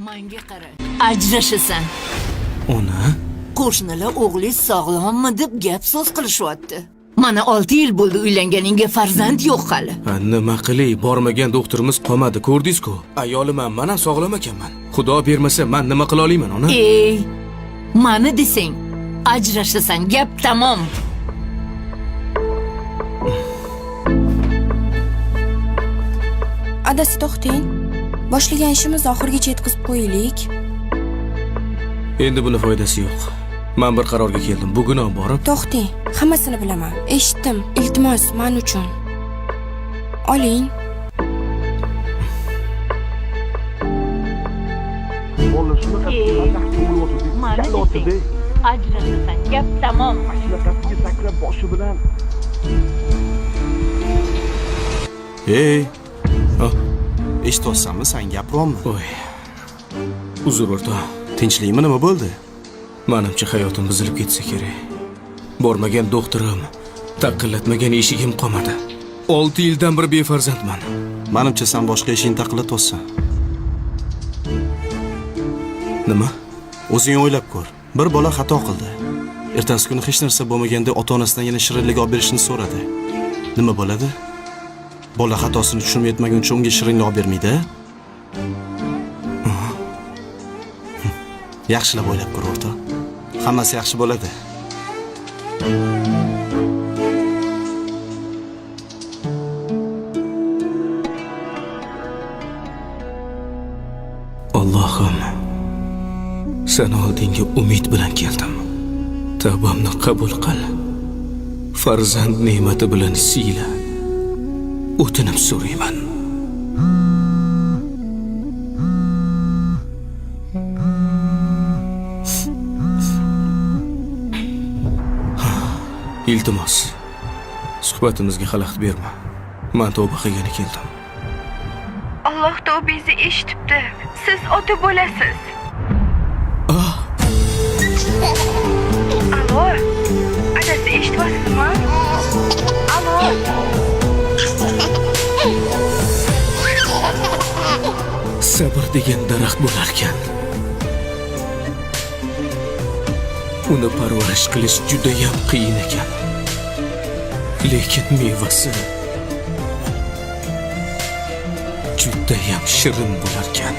Menga qara. Ajrashasan. Ona? Qo'shnilar o'g'lingiz sog'lommi deb gap so'z qilishyapti. Mana 6 yil bo'ldi uylanganingga farzand yo'q hali. Nima qilay, bormagan doktorimiz qolmadi, ko'rdingiz-ku. Ayoliman, men ham sog'lom ekanman. Xudo bermasa, men nima qila olaman, ona? Ey, mani desang, ajrashasan, gap tamom. Adasi to'xting. Boshlagan ishimizni oxirigacha yetkazib qo'yaylik. Endi buni foydasi yo'q. Men bir qarorga keldim. Bugun ham borib, To'xting. Hammasini bilaman. Eshitdim. Iltimos, men uchun. Oling. Mani desang, ajrashasan, gap tamom. Hey. Eshityapsanmi, sen gapiryapmi? Oy. Uzr o'rtoq. Tinchlikmi, nima bo'ldi? Menimcha hayotim buzilib ketsa kerak. Bormagan doktorim, taqillatmagan eshigim qolmadi. 6 yildan bir befarzandman. Menimcha sen boshqa ishingni taqillatyapsan. Nima? O'zing o'ylab ko'r. Bir bola xato qildi. Ertasi kuni hech narsa bo'lmaganda ota-onasidan yana shirinlik olib berishni so'radi. Nima bo'ladi? Bola xatosini tushunib yetmaguncha unga shirinlik olib bermaydi. Yaxshilab o'ylab ko'r o'rtoq. Hammasi yaxshi bo'ladi. Allohim, sen oldinga umid bilan keldim. Tavbamni qabul qil. Farzand ne'mati bilan siyla. O'tinib so'rayman. Iltimos, suhbatimizga xalaqit berma. Men tavba qilgani keldim. Alloh tavbangizni eshitibdi. Siz ota bo'lasiz. Alo. Adasi eshityapsizmi? Alo. Sabr degan daraxt bo'lar ekan. Uni parvarish qilish juda ham qiyin ekan. Lekin mevasi juda ham shirin bo'lar ekan.